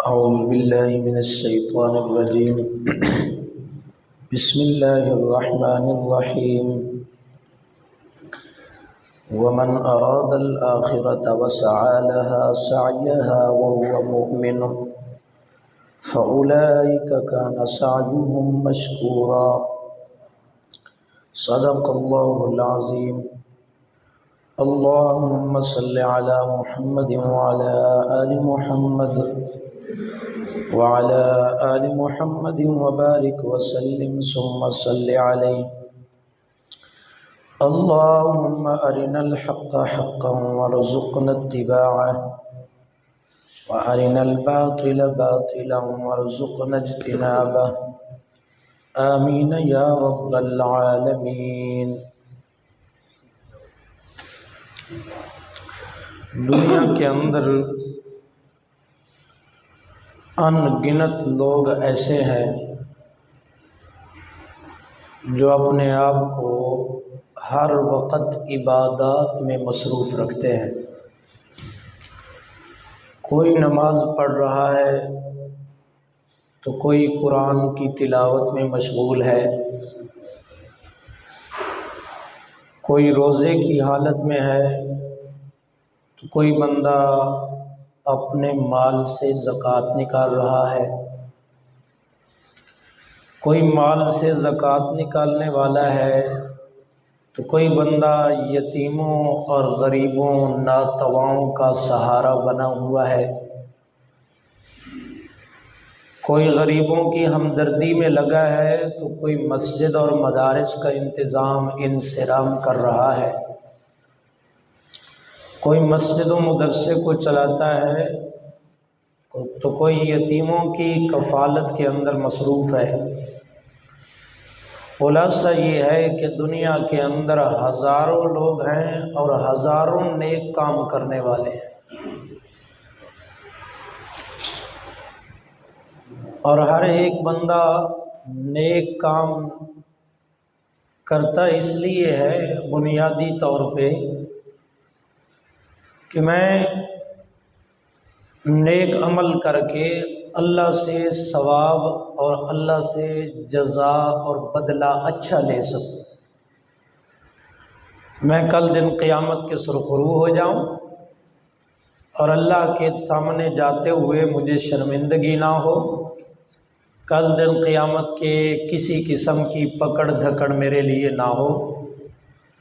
أعوذ بالله من الشيطان الرجيم. بسم الله الرحمن الرحيم. ومن أراد الآخرة وسعى لها سعيها وهو مؤمن فأولئك كان سعيهم مشكورا. صدق الله العظيم. اللهم صل على محمد وعلى آل محمد وعلى آل محمد وبارك وسلم ثم صل عليه. اللهم أرنا الحق حقا وارزقنا اتباعه وأرنا الباطل باطلا وارزقنا اجتنابه. آمين يا رب العالمین. دنیا کے اندر ان گنت لوگ ایسے ہیں جو اپنے آپ کو ہر وقت عبادات میں مصروف رکھتے ہیں. کوئی نماز پڑھ رہا ہے تو کوئی قرآن کی تلاوت میں مشغول ہے، کوئی روزے کی حالت میں ہے تو کوئی بندہ اپنے مال سے زکوٰۃ نکال رہا ہے، کوئی مال سے زکوٰۃ نکالنے والا ہے تو کوئی بندہ یتیموں اور غریبوں ناتواؤں کا سہارا بنا ہوا ہے، کوئی غریبوں کی ہمدردی میں لگا ہے تو کوئی مسجد اور مدارس کا انتظام انصرام کر رہا ہے، کوئی مسجد و مدرسے کو چلاتا ہے تو کوئی یتیموں کی کفالت کے اندر مصروف ہے. خلاصہ یہ ہے کہ دنیا کے اندر ہزاروں لوگ ہیں اور ہزاروں نیک کام کرنے والے ہیں، اور ہر ایک بندہ نیک کام کرتا اس لیے ہے بنیادی طور پہ کہ میں نیک عمل کر کے اللہ سے ثواب اور اللہ سے جزا اور بدلہ اچھا لے سکوں، میں کل دن قیامت کے سرخرو ہو جاؤں اور اللہ کے سامنے جاتے ہوئے مجھے شرمندگی نہ ہو، کل دن قیامت کے کسی قسم کی پکڑ دھکڑ میرے لیے نہ ہو.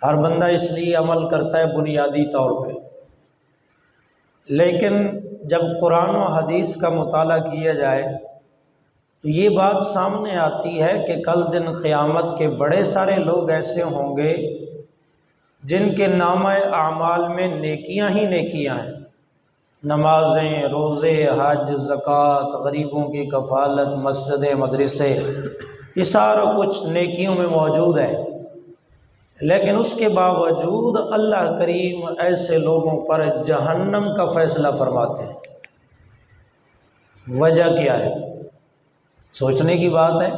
ہر بندہ اس لیے عمل کرتا ہے بنیادی طور پہ، لیکن جب قرآن و حدیث کا مطالعہ کیا جائے تو یہ بات سامنے آتی ہے کہ کل دن قیامت کے بڑے سارے لوگ ایسے ہوں گے جن کے نامہ اعمال میں نیکیاں ہی نیکیاں ہیں، نمازیں، روزے، حج، زکوٰۃ، غریبوں کی کفالت، مسجد، مدرسے، یہ سارا کچھ نیکیوں میں موجود ہے، لیکن اس کے باوجود اللہ کریم ایسے لوگوں پر جہنم کا فیصلہ فرماتے ہیں. وجہ کیا ہے؟ سوچنے کی بات ہے.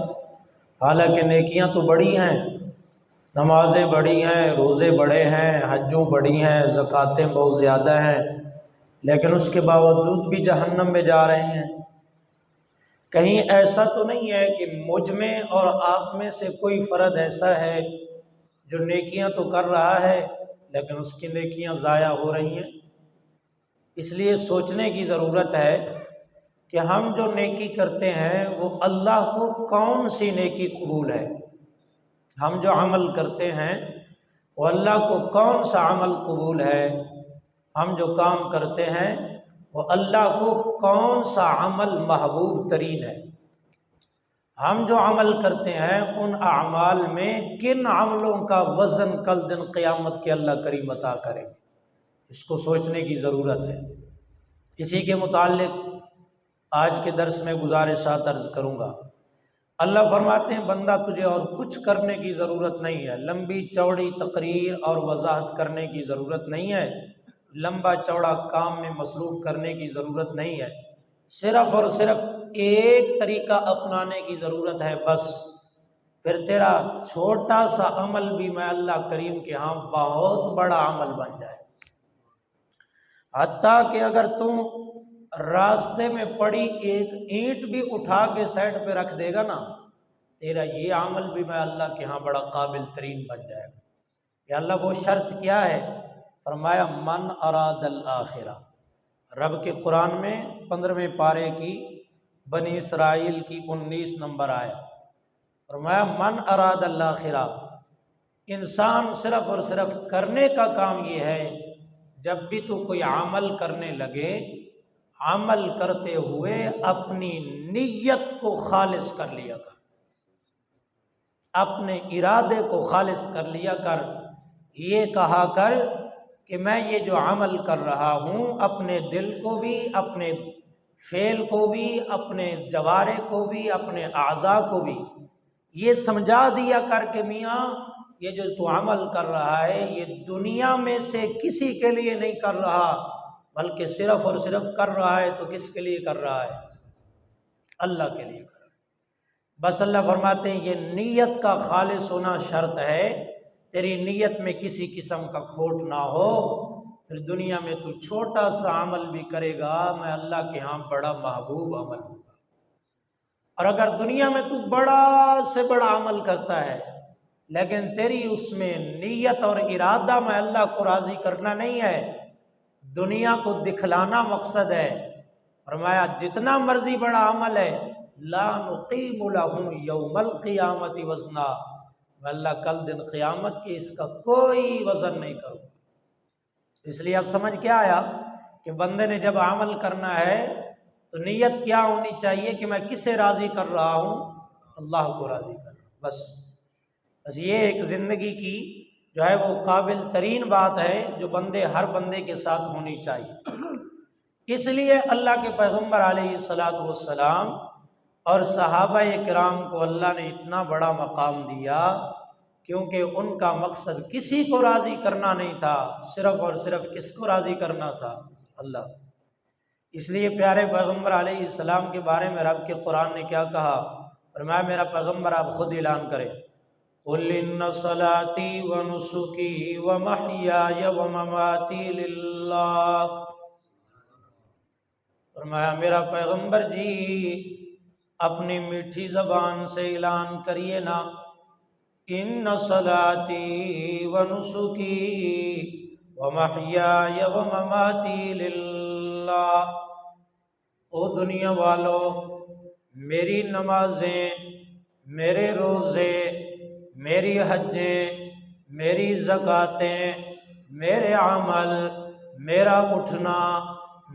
حالانکہ نیکیاں تو بڑی ہیں، نمازیں بڑی ہیں، روزے بڑے ہیں، حجوں بڑی ہیں، زکوٰتیں بہت زیادہ ہیں، لیکن اس کے باوجود بھی جہنم میں جا رہے ہیں. کہیں ایسا تو نہیں ہے کہ مجھ میں اور آپ میں سے کوئی فرد ایسا ہے جو نیکیاں تو کر رہا ہے لیکن اس کی نیکیاں ضائع ہو رہی ہیں؟ اس لیے سوچنے کی ضرورت ہے کہ ہم جو نیکی کرتے ہیں وہ اللہ کو کون سی نیکی قبول ہے. ہم جو عمل کرتے ہیں وہ اللہ کو کون سا عمل قبول ہے. ہم جو کام کرتے ہیں وہ اللہ کو کون سا عمل محبوب ترین ہے. ہم جو عمل کرتے ہیں ان اعمال میں کن عملوں کا وزن کل دن قیامت کے اللہ کریم عطا کریں گے، اس کو سوچنے کی ضرورت ہے. اسی کے متعلق آج کے درس میں گزارشات عرض کروں گا. اللہ فرماتے ہیں بندہ تجھے اور کچھ کرنے کی ضرورت نہیں ہے، لمبی چوڑی تقریر اور وضاحت کرنے کی ضرورت نہیں ہے، لمبا چوڑا کام میں مصروف کرنے کی ضرورت نہیں ہے، صرف اور صرف ایک طریقہ اپنانے کی ضرورت ہے بس. پھر تیرا چھوٹا سا عمل بھی میں اللہ کریم کے ہاں بہت بڑا عمل بن جائے. حتیٰ کہ اگر تم راستے میں پڑی ایک اینٹ بھی اٹھا کے سائڈ پہ رکھ دے گا نا، تیرا یہ عمل بھی میں اللہ کے ہاں بڑا قابل ترین بن جائے گا۔ یا اللہ وہ شرط کیا ہے؟ فرمایا من اراد الآخرہ۔ رب کے قرآن میں 15ویں پارے کی بنی اسرائیل کی 19 نمبر آیا، فرمایا من اراد الآخرہ، انسان صرف اور صرف کرنے کا کام یہ ہے، جب بھی تو کوئی عمل کرنے لگے، عمل کرتے ہوئے اپنی نیت کو خالص کر لیا کر، اپنے ارادے کو خالص کر لیا کر، یہ کہا کر کہ میں یہ جو عمل کر رہا ہوں اپنے دل کو بھی، اپنے فعل کو بھی، اپنے جوارح کو بھی، اپنے اعضاء کو بھی یہ سمجھا دیا کر کہ میاں یہ جو تو عمل کر رہا ہے یہ دنیا میں سے کسی کے لیے نہیں کر رہا، بلکہ صرف اور صرف کر رہا ہے تو کس کے لیے کر رہا ہے؟ اللہ کے لیے کر رہا ہے۔ بس اللہ فرماتے ہیں یہ نیت کا خالص ہونا شرط ہے، تیری نیت میں کسی قسم کا کھوٹ نہ ہو، پھر دنیا میں تو چھوٹا سا عمل بھی کرے گا میں اللہ کے ہاں بڑا محبوب عمل ہوگا، اور اگر دنیا میں تو بڑا سے بڑا عمل کرتا ہے لیکن تیری اس میں نیت اور ارادہ میں اللہ کو راضی کرنا نہیں ہے، دنیا کو دکھلانا مقصد ہے، فرمایا جتنا مرضی بڑا عمل ہے لا نقیم لہم یوم القیامت وزنا، میں اللہ کل دن قیامت کی اس کا کوئی وزن نہیں کروں۔ اس لیے اب سمجھ کیا آیا کہ بندے نے جب عمل کرنا ہے تو نیت کیا ہونی چاہیے کہ میں کسے راضی کر رہا ہوں؟ اللہ کو راضی کر رہا ہوں۔ بس یہ ایک زندگی کی جو ہے وہ قابل ترین بات ہے جو ہر بندے کے ساتھ ہونی چاہیے۔ اس لیے اللہ کے پیغمبر علیہ الصلاۃ والسلام اور صحابہ کرام کو اللہ نے اتنا بڑا مقام دیا کیونکہ ان کا مقصد کسی کو راضی کرنا نہیں تھا، صرف اور صرف کس کو راضی کرنا تھا؟ اللہ۔ اس لیے پیارے پیغمبر علیہ السلام کے بارے میں رب کے قرآن نے کیا کہا؟ فرمایا میرا پیغمبر آپ خود اعلان کریں، قُلْ إِنَّ صَلَاتِي وَنُسُكِي وَمَحْيَايَ وَمَمَاتِي لِلَّهِ۔ فرمایا میرا پیغمبر جی اپنی میٹھی زبان سے اعلان کریے نا، ان صلاتی ونسکی ومحیای ومماتی للہ، او دنیا والو میری نمازیں، میرے روزے، میری حجیں، میری زکاتیں، میرے عمل، میرا اٹھنا،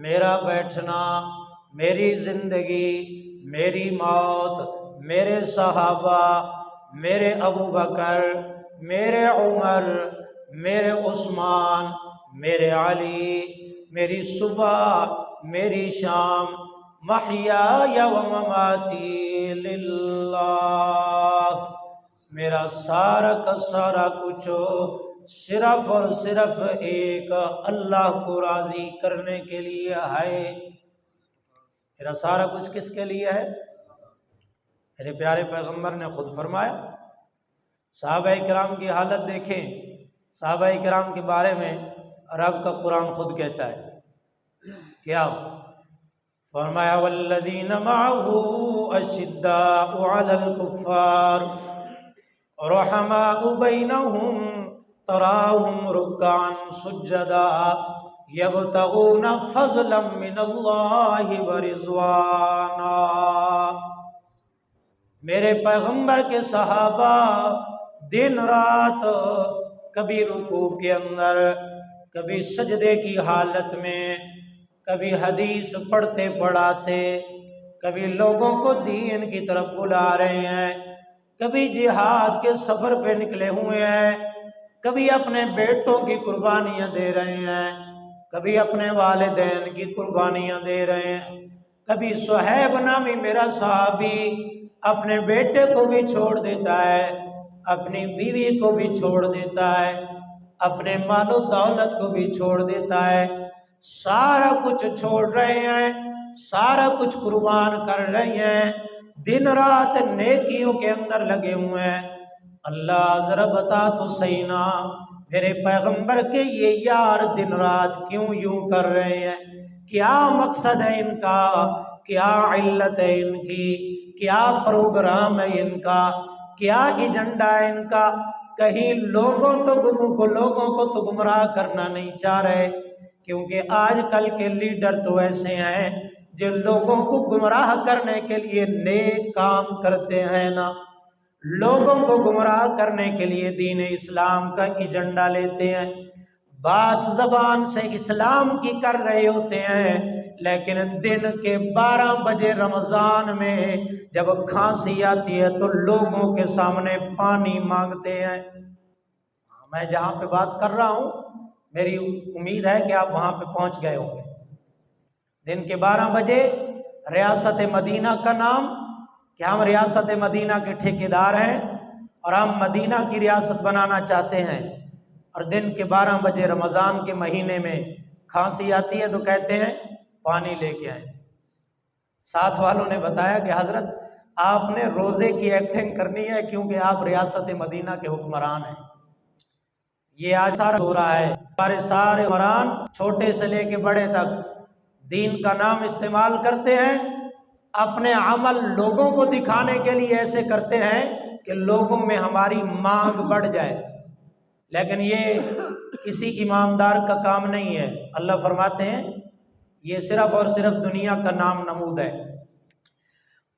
میرا بیٹھنا، میری زندگی، میری موت، میرے صحابہ، میرے ابو بکر، میرے عمر، میرے عثمان، میرے علی، میری صبح، میری شام، محیای و مماتی للہ، میرا سارا کا سارا کچھ صرف اور صرف ایک اللہ کو راضی کرنے کے لیے ہے۔ میرا سارا کچھ کس کے لیے ہے؟ میرے پیارے پیغمبر نے خود فرمایا۔ صحابہ کرام کی حالت دیکھیں، صحابہ کرام کے بارے میں رب کا قرآن خود کہتا ہے کیا؟ فرمایا والذین معہ اشداء علی الکفار رحماء بینہم تراہم رکعا سجدا یبتغون فضلا من اللہ ورضوانا۔ میرے پیغمبر کے صحابہ دن رات کبھی رکوع کے اندر، کبھی سجدے کی حالت میں، کبھی حدیث پڑھتے پڑھاتے، کبھی لوگوں کو دین کی طرف بلا رہے ہیں، کبھی جہاد کے سفر پہ نکلے ہوئے ہیں، کبھی اپنے بیٹوں کی قربانیاں دے رہے ہیں، کبھی اپنے والدین کی قربانیاں دے رہے ہیں، کبھی صہیب نامی میرا صحابی اپنے بیٹے کو بھی چھوڑ دیتا ہے، اپنی بیوی کو بھی چھوڑ دیتا ہے، اپنے مال و دولت کو بھی چھوڑ دیتا ہے، سارا کچھ چھوڑ رہے ہیں، سارا کچھ قربان کر رہے ہیں، دن رات نیکیوں کے اندر لگے ہوئے ہیں۔ اللہ ذرا بتا تو صحیح نا میرے پیغمبر کے یہ یار دن رات کیوں یوں کر رہے ہیں؟ کیا مقصد ہے ان کا، کیا علت ہے ان کی، کیا پروگرام ہے ان کا، کیا ایجنڈا ہے ان کا۔ کہیں لوگوں کو تو گمراہ کرنا نہیں چاہ رہے، کیونکہ آج کل کے لیڈر تو ایسے ہیں جو لوگوں کو گمراہ کرنے کے لیے نیک کام کرتے ہیں نا، لوگوں کو گمراہ کرنے کے لیے دین اسلام کا ایجنڈا لیتے ہیں، بات زبان سے اسلام کی کر رہے ہوتے ہیں، لیکن دن کے 12 بجے رمضان میں جب کھانسی آتی ہے تو لوگوں کے سامنے پانی مانگتے ہیں۔ میں جہاں پہ بات کر رہا ہوں میری امید ہے کہ آپ وہاں پہ پہنچ گئے ہوں گے۔ دن کے 12 بجے ریاست مدینہ کا نام کہ ہم ریاست مدینہ کے ٹھیکیدار ہیں اور ہم مدینہ کی ریاست بنانا چاہتے ہیں، اور دن کے 12 بجے رمضان کے مہینے میں کھانسی آتی ہے تو کہتے ہیں پانی لے کے آئیں۔ ساتھ والوں نے بتایا کہ حضرت آپ نے روزے کی ایکٹنگ کرنی ہے کیونکہ آپ ریاست مدینہ کے حکمران ہیں۔ یہ آج سارا ہو رہا ہے، ہمارے سارے حکمران چھوٹے سے لے کے بڑے تک دین کا نام استعمال کرتے ہیں، اپنے عمل لوگوں کو دکھانے کے لیے ایسے کرتے ہیں کہ لوگوں میں ہماری مانگ بڑھ جائے، لیکن یہ کسی ایماندار کا کام نہیں ہے۔ اللہ فرماتے ہیں یہ صرف اور صرف دنیا کا نام نمود ہے۔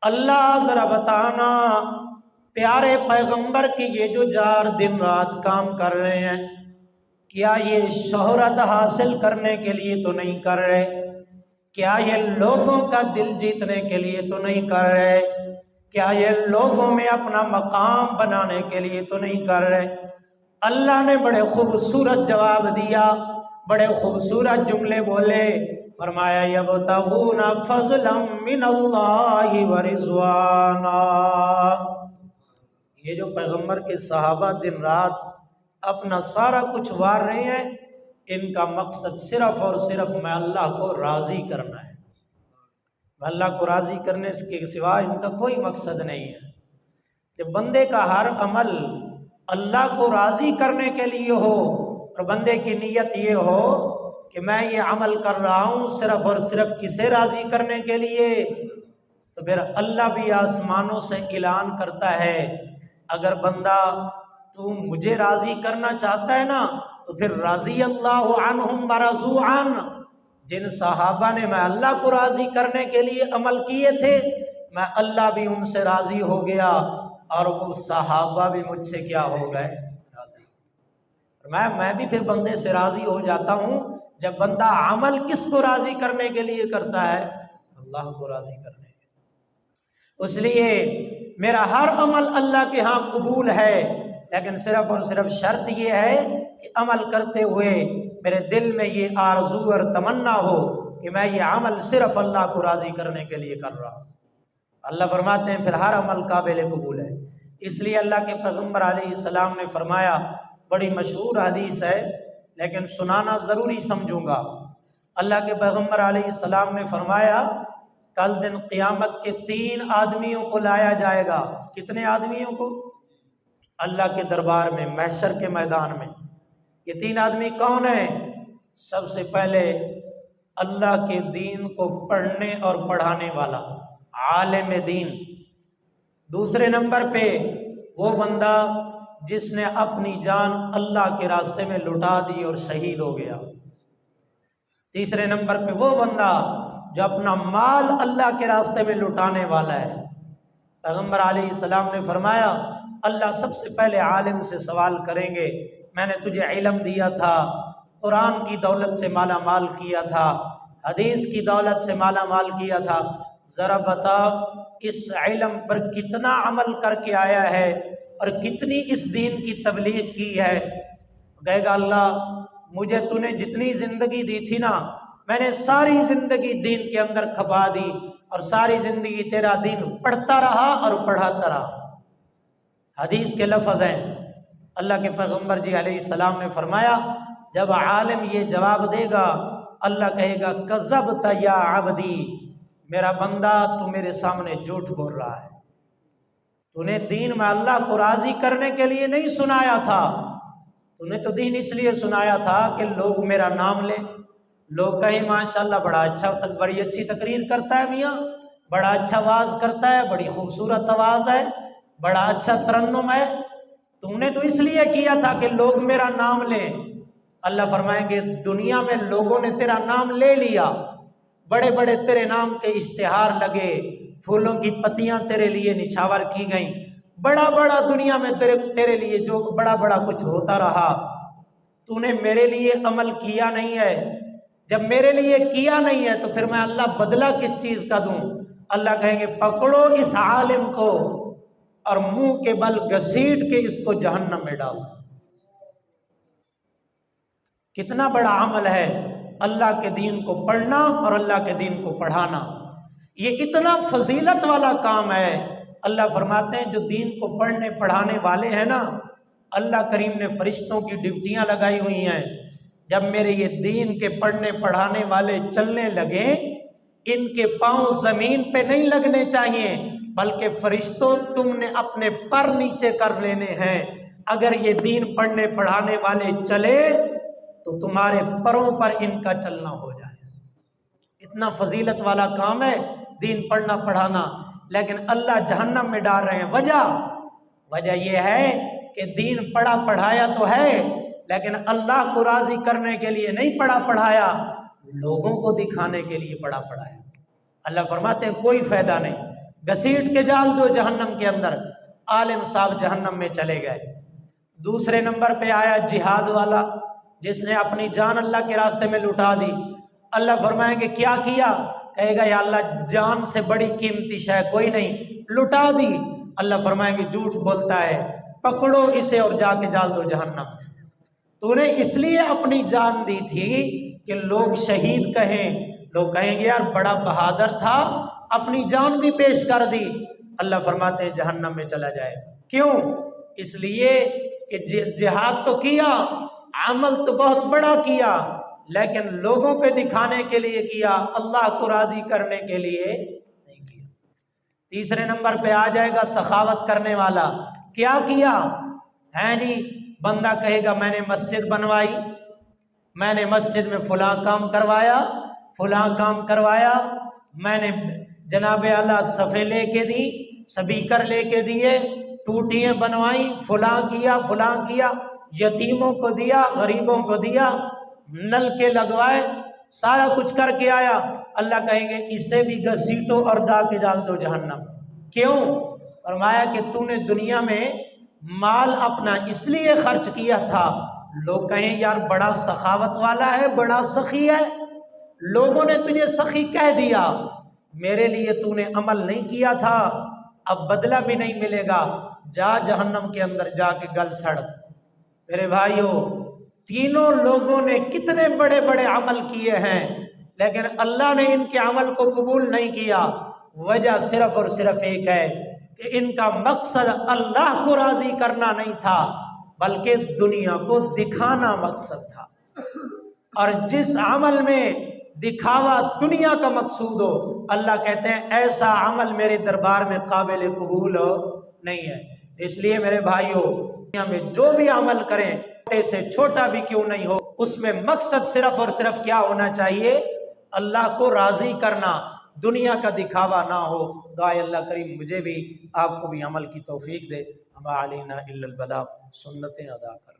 اللہ ذرا بتانا پیارے پیغمبر کی یہ جو جار دن رات کام کر رہے ہیں، کیا یہ شہرت حاصل کرنے کے لیے تو نہیں کر رہے؟ کیا یہ لوگوں کا دل جیتنے کے لیے تو نہیں کر رہے؟ کیا یہ لوگوں میں اپنا مقام بنانے کے لیے تو نہیں کر رہے؟ اللہ نے بڑے خوبصورت جواب دیا، بڑے خوبصورت جملے بولے، فرمایا یبتغون فضلا من اللہ ورضوانا۔ یہ جو پیغمبر کے صحابہ دن رات اپنا سارا کچھ وار رہے ہیں، ان کا مقصد صرف اور صرف میں اللہ کو راضی کرنا ہے۔ اللہ کو راضی کرنے کے سوا ان کا کوئی مقصد نہیں ہے۔ کہ بندے کا ہر عمل اللہ کو راضی کرنے کے لیے ہو، اور بندے کی نیت یہ ہو کہ میں یہ عمل کر رہا ہوں صرف اور صرف کسے راضی کرنے کے لیے، تو پھر اللہ بھی آسمانوں سے اعلان کرتا ہے اگر بندہ تو مجھے راضی کرنا چاہتا ہے نا تو پھر رضی اللہ عنہم ورضوا عنہ۔ جن صحابہ نے میں اللہ کو راضی کرنے کے لیے عمل کیے تھے، میں اللہ بھی ان سے راضی ہو گیا اور وہ صحابہ بھی مجھ سے کیا ہو گئے؟ راضی۔ میں بھی پھر بندے سے راضی ہو جاتا ہوں جب بندہ عمل کس کو راضی کرنے کے لیے کرتا ہے؟ اللہ کو راضی کرنے کے لیے۔ اس لیے میرا ہر عمل اللہ کے ہاں قبول ہے، لیکن صرف اور صرف شرط یہ ہے کہ عمل کرتے ہوئے میرے دل میں یہ آرزو اور تمنا ہو کہ میں یہ عمل صرف اللہ کو راضی کرنے کے لیے کر رہا ہوں۔ اللہ فرماتے ہیں پھر ہر عمل قابل قبول ہے۔ اس لیے اللہ کے پیغمبر علیہ السلام نے فرمایا، بڑی مشہور حدیث ہے لیکن سنانا ضروری سمجھوں گا۔ اللہ کے پیغمبر علیہ السلام نے فرمایا کل دن قیامت کے 3 آدمیوں کو لایا جائے گا۔ کتنے آدمیوں کو؟ اللہ کے دربار میں، محشر کے میدان میں۔ یہ 3 آدمی کون ہیں؟ سب سے پہلے اللہ کے دین کو پڑھنے اور پڑھانے والا عالم دین۔ دوسرے نمبر پہ وہ بندہ جس نے اپنی جان اللہ کے راستے میں لٹا دی اور شہید ہو گیا۔ تیسرے نمبر پہ وہ بندہ جو اپنا مال اللہ کے راستے میں لٹانے والا ہے۔ پیغمبر علیہ السلام نے فرمایا اللہ سب سے پہلے عالم سے سوال کریں گے، میں نے تجھے علم دیا تھا، قرآن کی دولت سے مالا مال کیا تھا، حدیث کی دولت سے مالا مال کیا تھا، ذرا بتا اس علم پر کتنا عمل کر کے آیا ہے اور کتنی اس دین کی تبلیغ کی ہے؟ کہے گا اللہ مجھے تو نے جتنی زندگی دی تھی نا، میں نے ساری زندگی دین کے اندر کھپا دی اور ساری زندگی تیرا دین پڑھتا رہا اور پڑھاتا رہا۔ حدیث کے لفظ ہیں، اللہ کے پیغمبر جی علیہ السلام نے فرمایا جب عالم یہ جواب دے گا اللہ کہے گا کذبت یا عبدی، میرا بندہ تو میرے سامنے جھوٹ بول رہا ہے، تو نے دین میں اللہ کو راضی کرنے کے لیے نہیں سنایا تھا، تو نے تو دین اس لیے سنایا تھا کہ لوگ میرا نام لیں، لوگ کہیں ماشاءاللہ بڑا اچھا بڑی اچھی تقریر کرتا ہے میاں، بڑا اچھا واز کرتا ہے، بڑی خوبصورت آواز ہے، بڑا اچھا ترنم ہے، تو نے تو اس لیے کیا تھا کہ لوگ میرا نام لیں۔ اللہ فرمائیں گے دنیا میں لوگوں نے تیرا نام لے لیا، بڑے بڑے تیرے نام کے اشتہار لگے، پھولوں کی پتیاں تیرے لیے نچھاور کی گئیں، بڑا بڑا دنیا میں تیرے لیے جو بڑا بڑا کچھ ہوتا رہا، تو نے میرے لیے عمل کیا نہیں ہے۔ جب میرے لیے کیا نہیں ہے تو پھر میں اللہ بدلہ کس چیز کا دوں؟ اللہ کہیں گے پکڑو اس عالم کو اور منہ کے بل گھسیٹ کے اس کو جہنم میں ڈالو۔ کتنا بڑا عمل ہے اللہ کے دین کو پڑھنا اور اللہ کے دین کو پڑھانا، یہ اتنا فضیلت والا کام ہے۔ اللہ فرماتے ہیں جو دین کو پڑھنے پڑھانے والے ہیں نا، اللہ کریم نے فرشتوں کی ڈیوٹیاں لگائی ہوئی ہیں، جب میرے یہ دین کے پڑھنے پڑھانے والے چلنے لگیں، ان کے پاؤں زمین پہ نہیں لگنے چاہیے، بلکہ فرشتوں تم نے اپنے پر نیچے کر لینے ہیں۔ اگر یہ دین پڑھنے پڑھانے والے چلے تو تمہارے پروں پر ان کا چلنا ہو جائے۔ اتنا فضیلت والا کام ہے دین پڑھنا پڑھانا، لیکن اللہ جہنم میں ڈال رہے ہیں۔ وجہ یہ ہے کہ دین پڑھا پڑھایا تو ہے، لیکن اللہ کو راضی کرنے کے لیے نہیں پڑھا پڑھایا، لوگوں کو دکھانے کے لیے پڑھا پڑھایا۔ اللہ فرماتے ہیں کوئی فائدہ نہیں، گھسیٹ کے ڈال دو جہنم کے اندر۔ عالم صاحب جہنم میں چلے گئے۔ دوسرے نمبر پہ آیا جہاد والا، جس نے اپنی جان اللہ کے راستے میں لٹا دی۔ اللہ فرمائیں گے کیا کیا؟ کہے گا یا اللہ جان سے بڑی قیمتی شے کوئی نہیں، لٹا دی۔ اللہ فرمائیں گے جھوٹ بولتا ہے، پکڑو اسے اور جا کے ڈال دو جہنم۔ تو نے اس لیے اپنی جان دی تھی کہ لوگ شہید کہیں، لوگ کہیں گے یار بڑا بہادر تھا، اپنی جان بھی پیش کر دی۔ اللہ فرماتے ہیں جہنم میں چلا جائے۔ کیوں؟ اس لیے کہ جہاد تو کیا، عمل تو بہت بڑا کیا، لیکن لوگوں پہ دکھانے کے لیے کیا، اللہ کو راضی کرنے کے لیے نہیں کیا۔ تیسرے نمبر پہ آ جائے گا سخاوت کرنے والا۔ کیا کیا ہے جی؟ بندہ کہے گا میں نے مسجد بنوائی، میں نے مسجد میں فلاں کام کروایا، فلاں کام کروایا، میں نے جناب اعلیٰ صفے لے کے دی، سپیکر لے کے دیے، ٹوٹیاں بنوائیں، فلاں کیا فلاں کیا، یتیموں کو دیا، غریبوں کو دیا، نل کے لگوائے، سارا کچھ کر کے آیا۔ اللہ کہیں گے اسے بھی گھسیٹو اور دا کے ڈال دو جہنم۔ کیوں؟ فرمایا کہ تو نے دنیا میں مال اپنا اس لیے خرچ کیا تھا، لوگ کہیں یار بڑا سخاوت والا ہے، بڑا سخی ہے، لوگوں نے تجھے سخی کہہ دیا، میرے لیے تو نے عمل نہیں کیا تھا، اب بدلہ بھی نہیں ملے گا، جا جہنم کے اندر جا کے گل سڑ۔ میرے بھائیوں، تینوں لوگوں نے کتنے بڑے بڑے عمل کیے ہیں، لیکن اللہ نے ان کے عمل کو قبول نہیں کیا۔ وجہ صرف اور صرف ایک ہے کہ ان کا مقصد اللہ کو راضی کرنا نہیں تھا، بلکہ دنیا کو دکھانا مقصد تھا۔ اور جس عمل میں دکھاوا دنیا کا مقصود ہو، اللہ کہتے ہیں ایسا عمل میرے دربار میں قابل قبول نہیں ہے۔ اس لیے میرے بھائیوں، دنیا میں جو بھی عمل کریں، چھوٹے سے چھوٹا بھی کیوں نہیں ہو، اس میں مقصد صرف اور صرف کیا ہونا چاہیے؟ اللہ کو راضی کرنا، دنیا کا دکھاوا نہ ہو۔ دعائے اللہ کریم مجھے بھی آپ کو بھی عمل کی توفیق دے۔ وما علینا الا البلاغ، سنتیں ادا کر